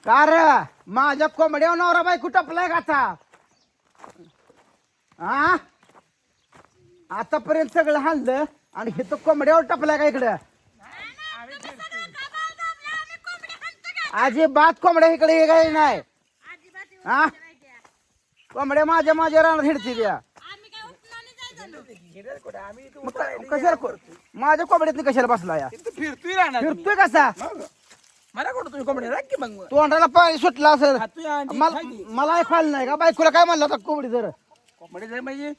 Car माझ्या कोंबड्यावर नवरा बायको टपलाय का आता? हा आतापर्यंत सगळं हाणलं आणि हे तर कोंबड्यावर टपलाय का इकडं? अजिबात कोंबड्या इकडे ये काय नाही. हा कोंबड्या माझ्या माझ्या रानात हिडती द्या. कशाला माझ्या कोंबड्यात कशाला बसला या? फिरतोय राहणार फिरतोय कसा? मला कोण तुम्ही कोंबड्या राख की मग तोंडाला पाणी सुटलं असेल. हातोय अंडी मला मला खाल्लं नाही का? बायकोला काय म्हणलं आता कोंबडी जर कोंबड्या जर म्हणजे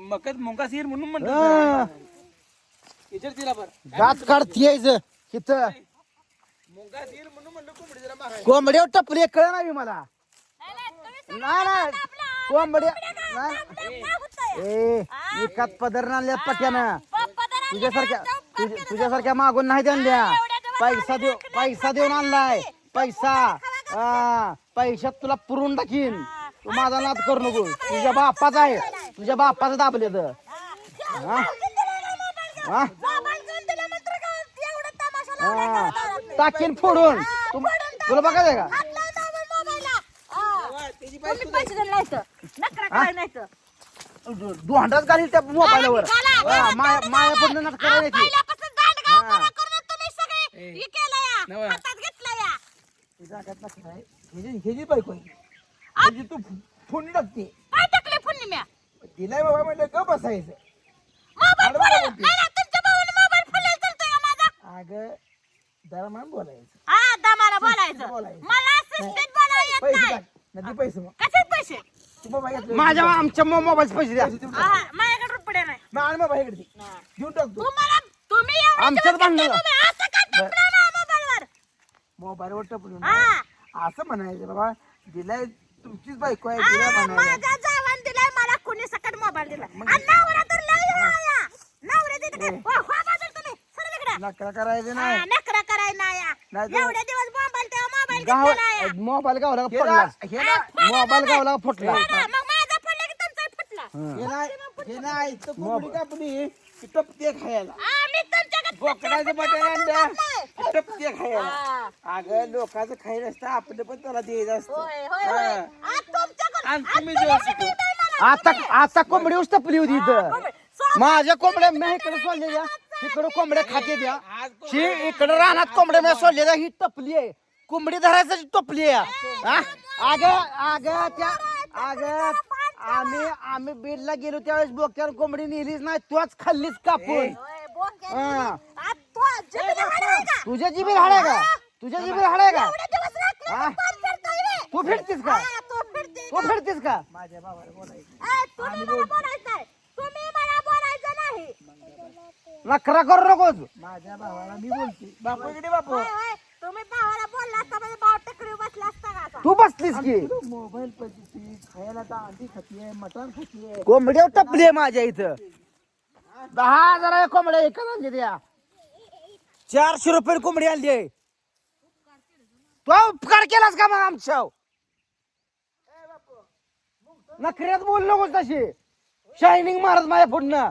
मकत मुंगासीर म्हणून म्हणतो हा. विचार तिला बरं दात काढती यायचं इथं मुंगासीर म्हणून म्हणलं कोंबडी जरा मागाय कोंबड्यावर टपली कळ नाही मला. नाही नाही कोंबड्या ए एकात पदर नाल्यात पट्यानं तुझ्यासारख्या मागून नाही त्यांना. पैसा देऊन आणलाय पैसा. हा पैशात तुला पुरून टाकीन. तू माझा नाद करू नको. तुझ्या बापाचा आहे. तुझ्या बापाचं दाबले तर टाकीन फोडून. तुला बघायचंय का? दोंडाच घालील त्या मोबाईलवर. माया पडलं नाटक करायची. ह्याची बायको आहे तू फोन टाकते दिलाय बाबा म्हणलं का बसायचं अगं जरा म्हणून बोलायचं पैसे टाक नदी पैसे मग पैसे तू बाबा घेतलं माझ्या आमच्या मोबाईलचे पैसे द्या. माझ्याकडे रुपये नाही. मग आणि बाबा इकडे घेऊन टाकतो तुम्ही आमच्यात भांडण मोबाईलवर टपलून असं म्हणायचं बाबा दिलाय तुमचीच बायको आहे दिला म्हणायचं माझ्या जावान दिलाय मला कोणी सकट मोबाईल दिला आणि नवरा तर लय हाया. नवरा देते काय? हो, हो, बाजूला तुम्ही. सरळ तिकडे. नकरा करायचं नाही नखरा कराय नाही या. नाही तर- एवढे दिवस मोबाईल तेव्हा मोबाईल घेतला नाही या. मोबाईल गावला का हे फुटला? ना- हे ना- मोबाईल गावला का फुटला? बघा, मग माझा पडला की तुमचा फुटला. हे नाही तर कोंबडी कापली की टपते खायला मी तुमच्याकडे बोकडाचं मटण आणलं नाही. की टपते खायला हा. अगं लोकांचं खायला असतं आपलं पण त्याला द्यायचं असतं होय, होय, होय. हा. आज तुमच्याकडे- आणि आज तुम्ही तुम्ही जेव्हा किती शिकू. देताय मला? आता कोंबडी टपली होती इथं. कोंबडी. सो- माझ्या कोंबड्या मी इकडे सोडलेल्या इकडे कोंबड्या खाते द्या. आज शी इकडे रानात कोंबड्या मी सोडलेल्या ही टपली आहे. कोंबडी धरायची टपली आहे. हा? अगं त्या अगं आम्ही बीडला गेलो त्यावेळेस बोक्यावर कोंबडी नेलीच नाही. तूच खाल्लीच कापून. होय, बोक्यात. हा. आज तू जिभेला हाड आहे का? तुझ्या जिबीर हाड आहे का? तुझ्या जिबीर हाड आहे का? एवढे दिवस राखले हा? तर कोण फिरतोय रे? तू फिरतीस का? हा, तू फिरते. तू फिरतीस का? माझ्या भावाला बोलायचं तुम्ही मला बोलायचं आहे. तुम्ही मला बोलायचं नाही. नखरा करू नकोस. माझ्या भावाला मी बोलते बापू इकडे बापू होय, होय. तुम्ही भावाला बोलला असता म्हणजे भाव टेकडी बसला असता का आता? तू बसलीस की मोबाईल पैसे खायला तर अंडी खातीये मटण खातीये कोंबड्यावर टपली आहे माझ्या इथं. 10,000 कोंबड्या एका आणली द्या. 400 रुपये कोंबडी आणली आहे. तू उपकार केलास का मग आमच्या? नखऱ्यात बोल नकोस तशी. शायनिंग मारत माझ्या पुढनं.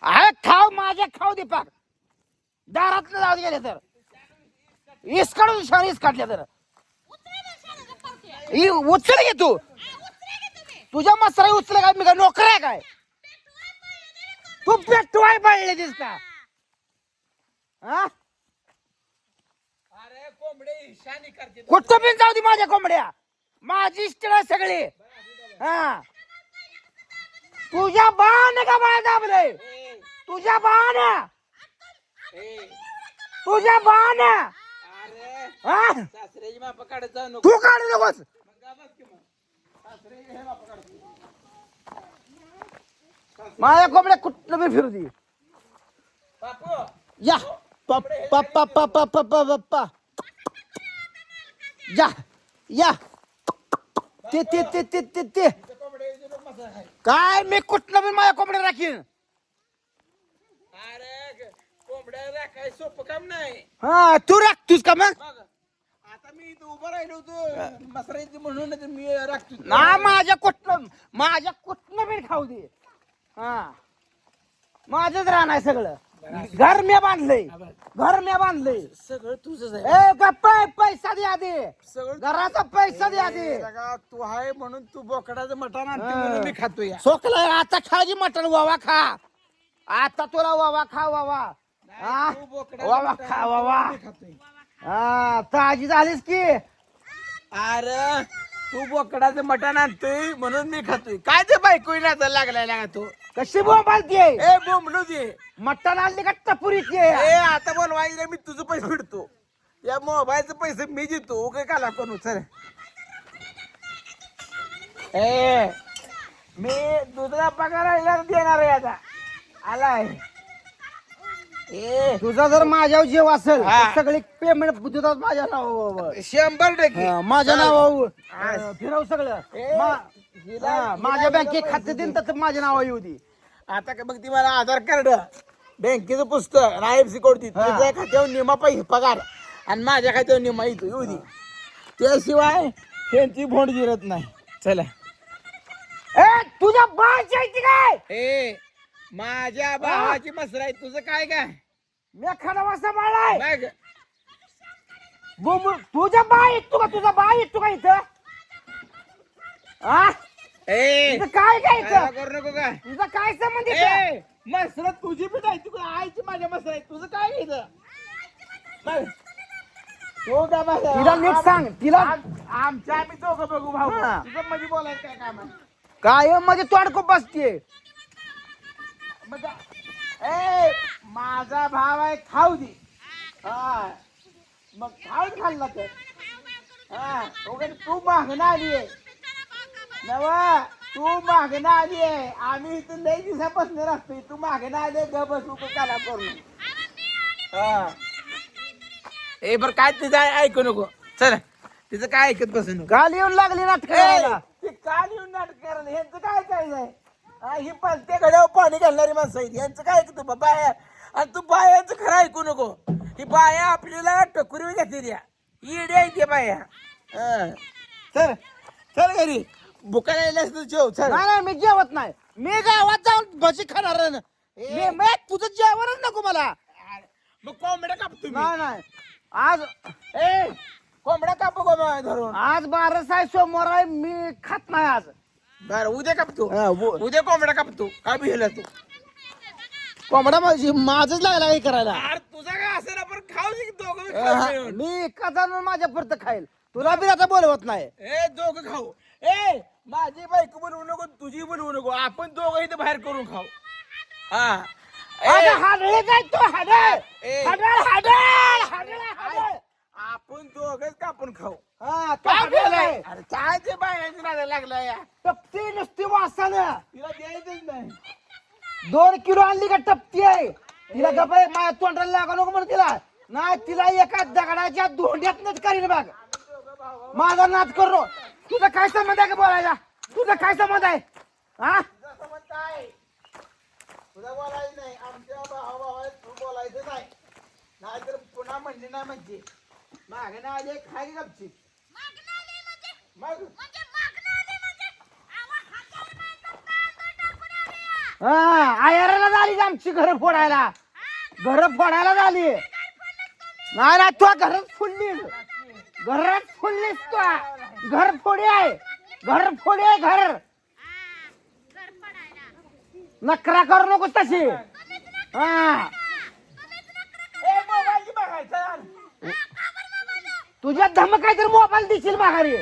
आहे खाव माझ्या खाव दीपक. दारात जाऊ गेले तर इस काढून शान इस काढल्या तर उचल घे तू. तुझ्या मसरा उचल काय? मी काय नोकर आहे काय? तू पेटवाय पाहिजे दिस का? हा अरे कोंबडे शानी करते कुठं पण जाऊ दे माझ्या कोंबड्या. माझी इष्ट आहे सगळी. हा तुझ्या बाण का बाळ दाबले? तुझ्या बाण तुझ्या बाण अरे हा सासऱ्याची माप काढत जाऊ नको तू काढू नकोस. मग गा बस की मग. सासऱ्याची हे माप काढतो माझ्या कोंबड्या कुठलं बी फिरू दे. बापू या पप्पा पप्पा पप्पा पप्पा या या ते ते ते ते ते ते कोंबडे मसाला खाय काय मी कुठलं बी माझ्या कोंबड्या राखीन. अरे कोंबड्या राखाय सोपं काम नाही हा तू राखतोस का मग? मग आता मी इथं उभं राहिलो होतो मसरायची म्हणून मी राखतो ना माझ्या कुठलं बी खाऊ दे. हा माझंच राहणार सगळं घर मी बांधलंय घर मी बांधलंय सगळं तुझंच आहे ए गप्पा पैसा दे आधी सगळं घराचा पैसा दे आधी लगा, तू आहे म्हणून तू बोकडाचं मटण आणते म्हणून मी खातोय सोकलं आता खाजी मटण वावा खा आता तुला वावा खा वावा हा? तू बोकडाचं वावा मटण खा आणते वावा म्हणून मी खातोय. हा ताजी झालीस की अरे तू बोकडाचं मटण आणतोय म्हणून मी खातोय काय ते बायको नाचायला लागलाय लागा तू कशी बोंबालतीये ए बोंबलू दे मटण आणली का टपुरीची ए आता बोलवायला मी तुझं पैसे फिरतो या मोबाईलचे पैसे मी देतो काय काला करू चल ए मी दुसरा पगार देणार आहे आता आलाय ए तुझा जर माझ्यावर जीव असेल हा. तर सगळी पेमेंट दुधात माझ्या नावावर 100% माझ्या नावावर हा. फिरव सगळं ए, हिला- हा, माझ्या हिला बँकेत पैसे खाते देईन तर माझ्या नावावर येऊ दे आता काय बघ ती मला आधार कार्ड बँकेचं पुस्तक IFSC कोड ती हा. तुझ्या खात्यावर निमा पैसे पगार आणि माझ्या खात्यावर निमा येतो येऊ दे त्याशिवाय त्यांची भोंड जिरत नाही चला ए तुझ्या बाळची आहे ती काय ए माझ्या भावाची मसरा आहे तुझं काय काय मी एखादा वाजता बाळाय बघ तुझ्या बाळ येतो का तुझा बाळ येतो का इथं हा ए तुझं काय काय काय इथं करू नको का तुझा काय संबंध इथं? ए मसरा तुझी बी नाही तिकडे आईची माझ्या मसरा आहे तुझं काय आहे इथं बघ. तू का बघ. तिला नीट सांग तिला आमच्या आम्ही दोघं बघू भाऊ हा. तुझं मध्ये बोलायचं काय काम आहे कायम मध्ये तोडको बसते मग ए माझा भाव आहे खाऊ दे हा मग खाऊच खाल्ला तर हा उगाच तू मागणं आली आहे नवा तू मागणं आली आहे आम्ही इथं लई दिवसापासून राहतोय तू मागणं आले ग बस तू काला करून हा ए बर काय तिचं ऐकू नको चल तिचं काय ऐकत बसू नको गाल येऊन लागली नाटक ते काल येऊन नाटक करायला ह्यांचं काय करायचंय ही पलते घड्यावर पाणी घालणारी माणसं आहेत यांचं काय ऐकतो बाया आणि तू बायांचं खरं ऐकू नको ही बाया आपल्याला टकुरी घेते द्या इडे आहे ते बाया हं. चल चल घरी बुकायला येण्यास तू जेव चल नाही नाही मी जेवत नाही मी गावात जाऊन भजी खाणार आहे ना. मी तुझं जेवणच नको मला मग कोंबड्या कापतो मी. नाही नाही आज ए कोंबड्या कापू कोंबड्या धरून आज 12 आहे सोमवार आहे मी खात नाही आज बर उद्या कापतो हा, उद्या कोंबड्या कापतो काय भिला तू कोंबडा माझच लागला काही करायला अरे तुझा काय असेल आपण खाऊ दे की दोघं बी हा, खाऊ मिळून. मी एका जाणून माझ्या पुरतं खाईल तुला बी आता बोलवत नाही ए दोघं खाऊ ए माझी बायको बनवू नको तुझी बनवू नको आपण दोघं इथे बाहेर करून खाऊ हा अगं, हाडळे काय तो हाडळ ए. हाडळ हाडळ हाडळ हाडळ आपण दोघच कापून खाऊ हा तो काय हाडळ केलंय आहे. अरे काय ते बाहेर नादा लागला या टपती नुसती वासानं तिला द्यायचंच नाही 2 किलो आणली का टपती आहे तिला गप्पा माझ्या तोंडाला लागा नको म्हणून तिला नाही तिला एका दगडाच्या धोंड्यातनच करीन बघ माझा नाद करू तुझा काय संबंध आहे का बोलायला तुझा काय संबंध आहे हा तुझा संबंध आहे तुझा बोलायचं नाही आमच्या भावा तू बोलायचं नाही नाहीतर पुन्हा म्हणले नाही म्हणजे मागे ना आले खाय गपची मग हा आयराला झाली आमची घर फोडायला झाली नाही नाही तू घरात फोडलीस तू घर फोडी आहे घर नकरा करू नको तशी हा ए मोबाईल बघायचं तुझ्या धमक काय तर मोबाईल देशील माघारी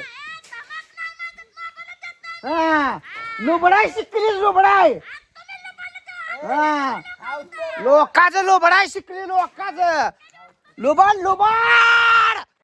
हा लुबडाय शिकली लुबडाय हा लोकांचं लुबडाय शिकली लोकांचं लुबाड